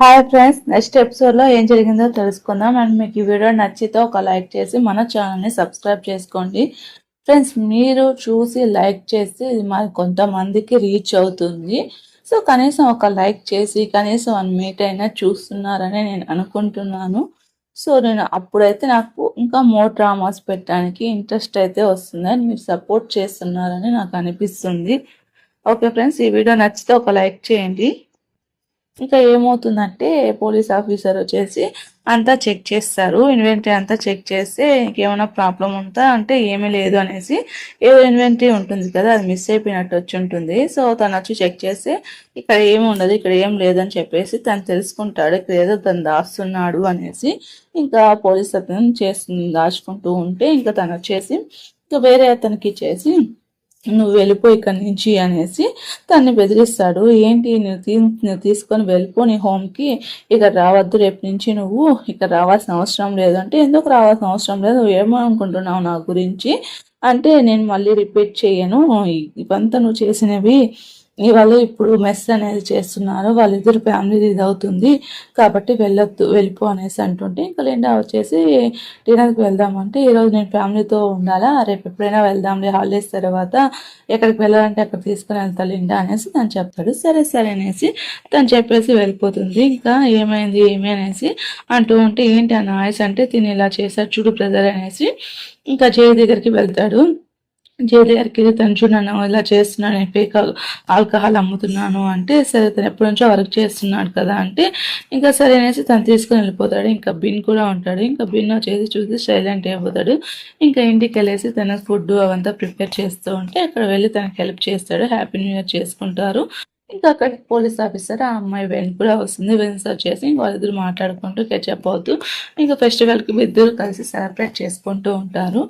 Hi friends, next ఎపిసోడ్లో ఏం జరిగిందో తెలుసుకుందాం. అండ్ మీకు ఈ వీడియో నచ్చితే ఒక లైక్ చేసి మన ఛానల్ని సబ్స్క్రైబ్ చేసుకోండి. ఫ్రెండ్స్, మీరు చూసి లైక్ చేసి ఇది మరి కొంతమందికి రీచ్ అవుతుంది. సో కనీసం ఒక లైక్ చేసి కనీసం 1 మినిట్ అయినా చూస్తున్నారని నేను అనుకుంటున్నాను. సో నేను అప్పుడైతే నాకు ఇంకా మోర్ డ్రామాస్ పెట్టడానికి ఇంట్రెస్ట్ అయితే వస్తుంది. అండ్ మీరు సపోర్ట్ చేస్తున్నారని నాకు అనిపిస్తుంది. ఓకే ఫ్రెండ్స్, ఈ వీడియో నచ్చితే ఒక లైక్ చేయండి. ఇంకా ఏమవుతుందంటే పోలీస్ ఆఫీసర్ వచ్చేసి అంతా చెక్ చేస్తారు. ఇన్వెంటరీ అంతా చెక్ చేస్తే ఇంకేమైనా ప్రాబ్లం ఉందా అంటే ఏమీ లేదు అనేసి, ఏదో ఇన్వెంటరీ ఉంటుంది కదా, అది మిస్ అయిపోయినట్టు వచ్చి ఉంటుంది. సో తను వచ్చి చెక్ చేస్తే ఇక్కడ ఏమి ఉండదు, ఇక్కడ ఏం లేదని చెప్పేసి తను తెలుసుకుంటాడు. ఇక్కడ ఏదో తను దాస్తున్నాడు అనేసి. ఇంకా పోలీస్ అతను చేస్తుంది, దాచుకుంటూ ఉంటే ఇంకా తను వచ్చేసి ఇంకా వేరే అతనికి ఇచ్చేసి నువ్వు వెళ్ళిపో ఇక్కడి నుంచి అనేసి తన్ని బెదిరిస్తాడు. ఏంటి నువ్వు తీసుకొని వెళ్ళిపో నీ హోమ్కి, ఇక్కడ రావద్దు, రేపు నుంచి నువ్వు ఇక్కడ రావాల్సిన అవసరం లేదు అంటే, ఎందుకు రావాల్సిన అవసరం లేదు, నువ్వు ఏమో అనుకుంటున్నావు నా గురించి అంటే, నేను మళ్ళీ రిపీట్ చేయను, ఇవంతా నువ్వు చేసినవి నీ వల్ల ఇప్పుడు మెస్ అనేది చేస్తున్నారు, వాళ్ళిద్దరు ఫ్యామిలీ ఇది అవుతుంది కాబట్టి వెళ్ళొద్దు, వెళ్ళిపో అనేసి అంటుంటే ఇంకా లిండా వచ్చేసి డిన్నర్కి వెళ్దామంటే, ఈరోజు నేను ఫ్యామిలీతో ఉండాలా, రేపు ఎప్పుడైనా వెళ్దాంలే హాలిడేస్ తర్వాత, ఎక్కడికి వెళ్ళాలంటే అక్కడ తీసుకుని వెళ్తా లిండా అనేసి తను చెప్తాడు. సరే సరే అనేసి తను చెప్పేసి వెళ్ళిపోతుంది. ఇంకా ఏమైంది ఏమి అనేసి అంటూ ఉంటే, ఏంటి ఆ నాయస్ అంటే, తిని ఇలా చేశాడు చూడు బ్రదర్ అనేసి ఇంకా జయ దగ్గరికి వెళ్తాడు. జైలు గారికి తను చూడను ఇలా చేస్తున్నాను, ఫేక్ ఆల్కహాల్ అమ్ముతున్నాను అంటే, సరే తను ఎప్పటి నుంచో వర్క్ చేస్తున్నాడు కదా అంటే, ఇంకా సరే అనేసి తను తీసుకుని వెళ్ళిపోతాడు. ఇంకా బిన్ కూడా ఉంటాడు. ఇంకా బిన్ వచ్చేసి చూసి సైలెంట్ అయిపోతాడు. ఇంకా ఇంటికి వెళ్ళేసి తన ఫుడ్ అవంతా ప్రిపేర్ చేస్తూ ఉంటే అక్కడ వెళ్ళి తనకి హెల్ప్ చేస్తాడు. హ్యాపీ న్యూ ఇయర్ చేసుకుంటారు. ఇంకా అక్కడికి పోలీస్ ఆఫీసర్ ఆ అమ్మాయి వెన్ కూడా వస్తుంది. వెన్స్ వచ్చేసి ఇంక వాళ్ళిద్దరు మాట్లాడుకుంటూ కెచప్ అవుతూ ఇంకా ఫెస్టివల్కి ఇద్దరు కలిసి సెలబ్రేట్ చేసుకుంటూ ఉంటారు.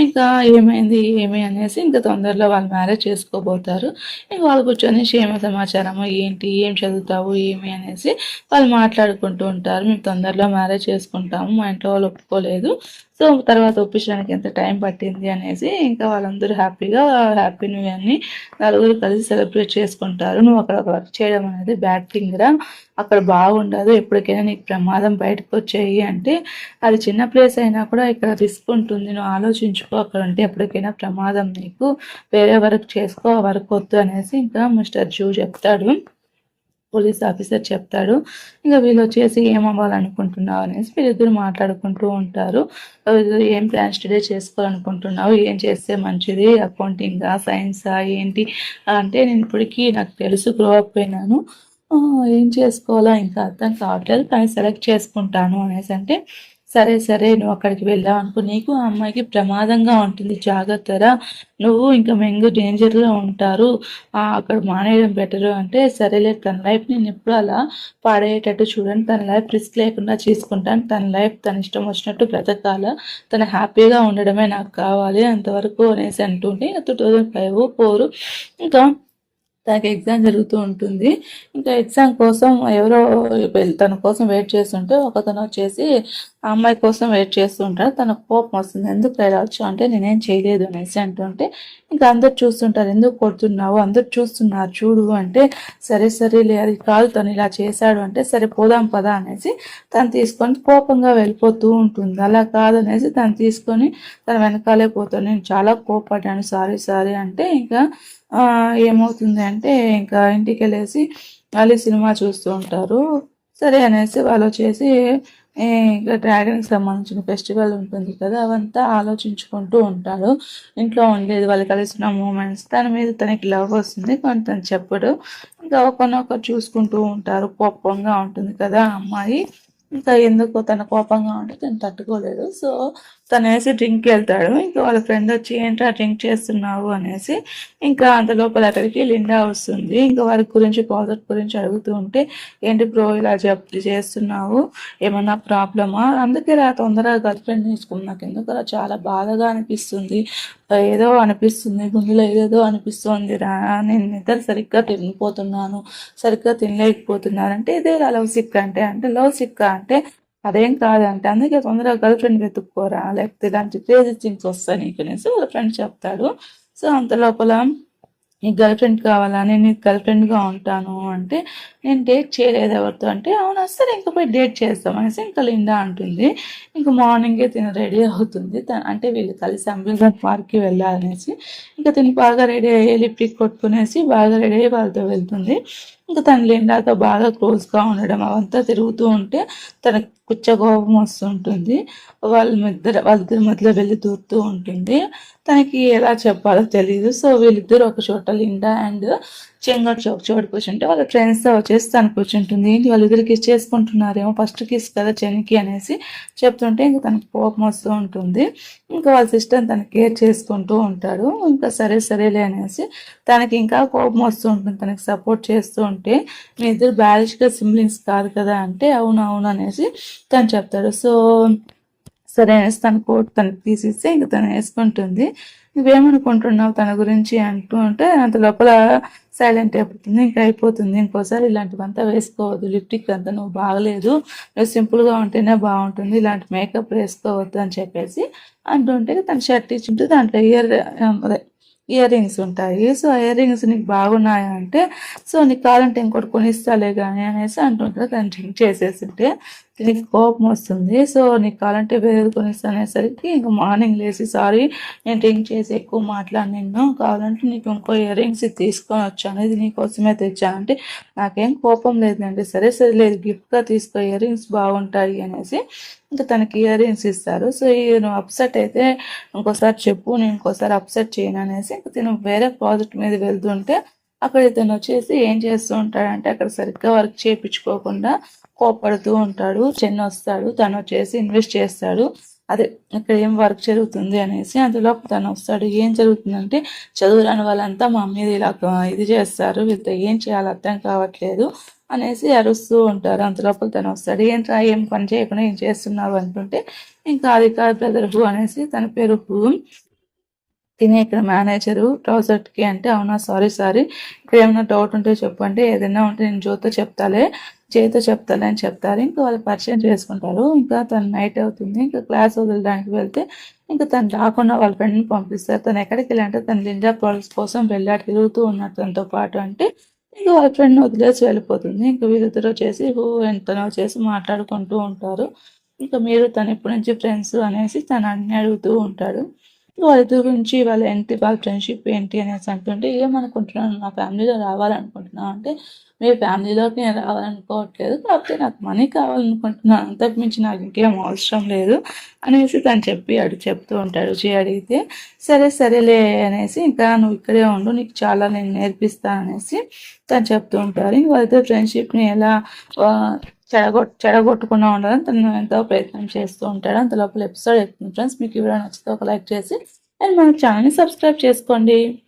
ఇంకా ఏమైంది ఏమి అనేసి ఇంకా తొందరలో వాళ్ళు మ్యారేజ్ చేసుకోబోతారు. ఇంక వాళ్ళు కూర్చొని క్షేమ సమాచారము ఏంటి, ఏం చదువుతావు ఏమి అనేసి వాళ్ళు మాట్లాడుకుంటూ ఉంటారు. మేము తొందరలో మ్యారేజ్ చేసుకుంటాము, మా ఇంట్లో వాళ్ళు ఒప్పుకోలేదు, సో తర్వాత ఒప్పించడానికి ఎంత టైం పట్టింది అనేసి ఇంకా వాళ్ళందరూ హ్యాపీగా హ్యాపీ న్యూ ఇయర్ని నలుగురు కలిసి సెలబ్రేట్ చేసుకుంటారు. నువ్వు అక్కడ వర్క్ చేయడం అనేది బ్యాడ్ థింగ్ రా, అక్కడ బాగుండదు, ఎప్పటికైనా నీకు ప్రమాదం బయటకు వచ్చాయి అంటే, అది చిన్న ప్లేస్ అయినా కూడా ఇక్కడ రిస్క్ ఉంటుంది, నువ్వు ఆలోచించుకో, అక్కడ ఉంటే ఎప్పటికైనా ప్రమాదం నీకు, వేరే వర్క్ చేసుకో, వర్క్ వద్దు అనేసి ఇంకా మిస్టర్ జూ చెప్తాడు. పోలీస్ ఆఫీసర్ చెప్తాడు. ఇంకా వీళ్ళు వచ్చేసి ఏం అవ్వాలనుకుంటున్నావు అనేసి వీళ్ళిద్దరు మాట్లాడుకుంటూ ఉంటారు. ఏం ప్లాన్ స్టడీ చేసుకోవాలనుకుంటున్నావు, ఏం చేస్తే మంచిది, అకౌంటింగా సైన్సా ఏంటి అంటే, నేను ఇప్పటికీ నాకు తెలుసు, గ్రో అప్ అయినాను, ఏం చేసుకోవాలో ఇంకా అర్థం కావట్లేదు, కానీ సెలెక్ట్ చేసుకుంటాను అనేసి అంటే, సరే సరే నువ్వు అక్కడికి వెళ్ళావు అనుకో, నీకు ఆ అమ్మాయికి ప్రమాదంగా ఉంటుంది, జాగ్రత్తరా, నువ్వు ఇంకా మెంగు డేంజర్లో ఉంటారు, అక్కడ మానేయడం బెటరు అంటే, సరేలే తన లైఫ్ నేను ఎప్పుడు అలా పాడేటట్టు చూడండి, తన లైఫ్ రిస్క్ లేకుండా తీసుకుంటాను, తన లైఫ్ తన ఇష్టం వచ్చినట్టు బ్రతకాల, తన హ్యాపీగా ఉండడమే నాకు కావాలి అంతవరకు అనేసి అంటుంటే, 2005 4 ఇంకా తనకి ఎగ్జామ్ జరుగుతూ ఉంటుంది. ఇంకా ఎగ్జామ్ కోసం ఎవరో తన కోసం వెయిట్ చేస్తుంటే ఒకతను వచ్చేసి ఆ అమ్మాయి కోసం వెయిట్ చేస్తూ ఉంటాడు. తనకు కోపం వస్తుంది, ఎందుకు వెళ్ళవచ్చు అంటే, నేనేం చేయలేదు అనేసి అంటుంటే, ఇంకా అందరు చూస్తుంటారు, ఎందుకు కొడుతున్నావు, అందరు చూస్తున్నారు చూడు అంటే, సరే సరేలే అది కాదు, తను ఇలా చేశాడు అంటే, సరే పోదాం పదా అనేసి తను తీసుకొని కోపంగా వెళ్ళిపోతూ ఉంటుంది. అలా కాదనేసి తను తీసుకొని తన వెనకాలే పోతాను, నేను చాలా కోపడ్డాను, సారీ సారీ అంటే, ఇంకా ఏమవుతుంది అంటే ఇంకా ఇంటికి వెళ్ళేసి మళ్ళీ సినిమా చూస్తూ ఉంటారు. సరే అనేసి వాళ్ళు వచ్చేసి ఇంకా డ్రాగన్కి సంబంధించిన ఫెస్టివల్ ఉంటుంది కదా, అవంతా ఆలోచించుకుంటూ ఉంటాడు. ఇంట్లో ఉండేది వాళ్ళు కలిసిన మూమెంట్స్, దాని మీద తనకి లవ్ వస్తుంది, కానీ తను చెప్పడు. ఇంకా ఒకనొకరు చూసుకుంటూ ఉంటారు. కోపంగా ఉంటుంది కదా అమ్మాయి, ఇంకా ఎందుకో తన కోపంగా ఉంటే తను తట్టుకోలేదు. సో తను వేసి డ్రింక్కి వెళ్తాడు. ఇంకా వాళ్ళ ఫ్రెండ్ వచ్చి ఏంట్రా డ్రింక్ చేస్తున్నావు అనేసి, ఇంకా అంత లోపల అక్కడికి లిండా వస్తుంది. ఇంకా వారి గురించి ప్రాజెక్ట్ గురించి అడుగుతూ ఉంటే, ఏంటి బ్రో ఇలా చేస్తున్నావు, ఏమన్నా ప్రాబ్లమా, అందుకే రా తొందరగా గర్ల్ ఫ్రెండ్ తీసుకుని, నాకు ఎందుకు అలా చాలా బాధగా అనిపిస్తుంది, ఏదో అనిపిస్తుంది గుండెలో ఏదేదో అనిపిస్తుంది రా, నేను నిద్ర సరిగ్గా తినిపోతున్నాను, సరిగ్గా తినలేకపోతున్నాను అంటే, ఇదే లవ్ సిక్ అంటే, లవ్ సిక్ అంటే అదేం కాదంటే, అందుకే తొందరగా గర్ల్ ఫ్రెండ్ వెతుక్కోరా, లేకపోతే ఇలాంటి క్రేజీ థింగ్స్ వస్తాయి నీకు అనేసి వాళ్ళ ఫ్రెండ్ చెప్తాడు. సో అంత లోపల నీకు గర్ల్ ఫ్రెండ్ కావాలా? నేను నీకు గర్ల్ ఫ్రెండ్‌గా ఉంటాను అంటే, నేను డేట్ చేయలేదు ఎవరితో అంటే, అవునా సరే ఇంక పోయి డేట్ చేద్దాం అనేసి ఇంక లిండా అంటుంది. ఇంక మార్నింగే తిను రెడీ అవుతుంది. అంటే వీళ్ళు కలిసి అంబేద్కర్ పార్క్‌కి వెళ్ళాలనేసి. ఇంక తిను బాగా రెడీ అయ్యి లిప్‌స్టిక్ కొట్టుకునేసి బాగా రెడీ అయ్యి వాళ్ళతో వెళ్తుంది. ఇంక తను లిండాతో బాగా క్లోజ్‌గా ఉండడం అవంతా తిరుగుతూ ఉంటే తనకి కోపం వస్తుంటుంది. వాళ్ళిద్దరి మధ్యలో వెళ్లి దూరుతూ ఉంటుంది. తనకి ఎలా చెప్పాలో తెలీదు. సో వీళ్ళిద్దరు ఒక చోట లిండా అండ్ చెంగట్ ఒక చోట కూర్చుంటే వాళ్ళ ఫ్రెండ్స్‌తో వచ్చేసి తను కూర్చుంటుంది. ఏంటి వాళ్ళిద్దరు కిస్ చేసుకుంటున్నారేమో ఫస్ట్ కిస్ కదా చెనికి అనేసి చెప్తుంటే ఇంక తనకి కోపం వస్తూ ఉంటుంది. ఇంకా వాళ్ళ సిస్టర్‌ని తను కేర్ చేసుకుంటూ ఉంటాడు. ఇంకా సరేలే అనేసి తనకి ఇంకా కోపం వస్తూ ఉంటుంది. తనకి సపోర్ట్ చేస్తూ ఉంటే మీ ఇద్దరు బ్యారిష్‌గా సిబ్లింగ్స్ కాదు కదా అంటే అవును అనేసి తను చెప్తాడు. సో సరే అనేసి తన కోట్ తనకి తీసిస్తే ఇంక తను వేసుకుంటుంది. నువ్వేమనుకుంటున్నావు తన గురించి అంటూ ఉంటే అంత లోపల సైలెంట్ అయిపోతుంది. ఇంకా అయిపోతుంది. ఇంకోసారి ఇలాంటివంతా వేసుకోవద్దు. లిప్టిక్ అంతా నువ్వు బాగలేదు. నువ్వు సింపుల్గా ఉంటేనే బాగుంటుంది. ఇలాంటి మేకప్ వేసుకోవద్దు అని చెప్పేసి అంటుంటే తన షర్ట్ ఇచ్చింటే దాంట్లో అదే ఇయర్ రింగ్స్ ఉంటాయి. సో ఆ ఇయర్ రింగ్స్ నీకు బాగున్నాయా అంటే సో నీకు కావాలంటే ఇంకోటి కొనిస్తాలే కానీ అనేసి అంటుంటారు. తను డ్రింక్ చేసేసింటే దీనికి కోపం వస్తుంది. సో నీకు కావాలంటే వేరేది కొనిస్తా అనేసరికి ఇంక మార్నింగ్ లేసి సారీ నేను డ్రింక్ చేసి ఎక్కువ మాట్లాడినాను, కావాలంటే నీకు ఇంకో ఇయర్ రింగ్స్ తీసుకొని వచ్చాను, ఇది నీకోసమే తెచ్చానంటే నాకేం కోపం లేదండి, సరే లేదు గిఫ్ట్గా తీసుకో ఇయర్ రింగ్స్ బాగుంటాయి అనేసి ఇంకా తనకి ఇయర్ రింగ్స్ ఇస్తారు. సో నువ్వు అప్సెట్ అయితే ఇంకోసారి చెప్పు, నేను ఇంకోసారి అప్సెట్ చేయను అనేసి ఇంకా తిను వేరే ప్రాజెక్ట్ మీద వెళ్తుంటే అక్కడ ఇతను వచ్చేసి ఏం చేస్తూ ఉంటాడంటే అక్కడ సరిగ్గా వర్క్ చేయించుకోకుండా కోపడుతూ ఉంటాడు. చెన్ను వస్తాడు, తను వచ్చేసి ఇన్వెస్ట్ చేస్తాడు. అదే ఇక్కడ ఏం వర్క్ జరుగుతుంది అనేసి అందులో తను వస్తాడు. ఏం జరుగుతుందంటే చదువు రాని వాళ్ళంతా మా మీద ఇలా ఇది చేస్తారు, వీళ్ళతో ఏం చేయాలో అర్థం కావట్లేదు అనేసి అరుస్తూ ఉంటారు. అంతలోపల తను వస్తాడు. ఏంట్రా ఏం పని చేయకుండా ఏం చేస్తున్నావు అంటుంటే ఇంకా అది కాదు బ్రదర్ హూ అనేసి తన పేరు హూ, తినే ఇక్కడ మేనేజరు ప్రాజెక్ట్కి అంటే అవునా సారీ ఇక్కడ ఏమైనా డౌట్ ఉంటే చెప్పండి, ఏదైనా ఉంటే నేను చేతితో చెప్తాలే అని చెప్తారు. ఇంకా వాళ్ళు పరిచయం చేసుకుంటారు. ఇంకా తను నైట్ అవుతుంది. ఇంకా క్లాస్ వదలడానికి వెళ్తే ఇంకా తను రాకుండా వాళ్ళ ఫ్రెండ్ని పంపిస్తారు. తను ఎక్కడికి వెళ్ళాలంటే తను లిండా ప్రాజెక్ట్స్ కోసం వెళ్ళాడు, తిరుగుతూ ఉన్నాడు తనతో పాటు అంటే ఇంకా వాళ్ళ ఫ్రెండ్ని వదిలేసి వెళ్ళిపోతుంది. ఇంకా వీళ్ళిద్దరు వచ్చేసి ఎంతనో వచ్చేసి మాట్లాడుకుంటూ ఉంటారు. ఇంకా మీరు తను ఎప్పటి నుంచి ఫ్రెండ్స్ అనేసి తను అన్ని అడుగుతూ ఉంటాడు. వాళ్ళిద్దరి గురించి వాళ్ళ ఫ్రెండ్షిప్ ఏంటి అనేసి అంటుంటే ఏమనుకుంటున్నాను నా ఫ్యామిలీలో రావాలనుకుంటున్నాను అంటే మీ ఫ్యామిలీలోకి నేను రావాలనుకోవట్లేదు, కాకపోతే నాకు మనీ కావాలనుకుంటున్నాను, అంతకుమించి నాకు ఇంకేం అవసరం లేదు అనేసి తను చెప్తూ ఉంటాడు. అడిగితే సరేలే అనేసి ఇంకా నువ్వు ఇక్కడే ఉండు, నీకు చాలా నేను నేర్పిస్తాను అనేసి తను చెప్తూ ఉంటారు. ఇంక వాళ్ళిద్దరు ఫ్రెండ్షిప్ని ఎలా చెడగొట్టకుండా ఉండాలని తను ఎంతో ప్రయత్నం చేస్తూ ఉంటాడు. అంత లోపల ఎపిసోడ్ అవుతుంది ఫ్రెండ్స్. మీకు ఈ వీడియో నచ్చితే ఒక లైక్ చేసి అండ్ మన ఛానల్ని సబ్స్క్రైబ్ చేసుకోండి.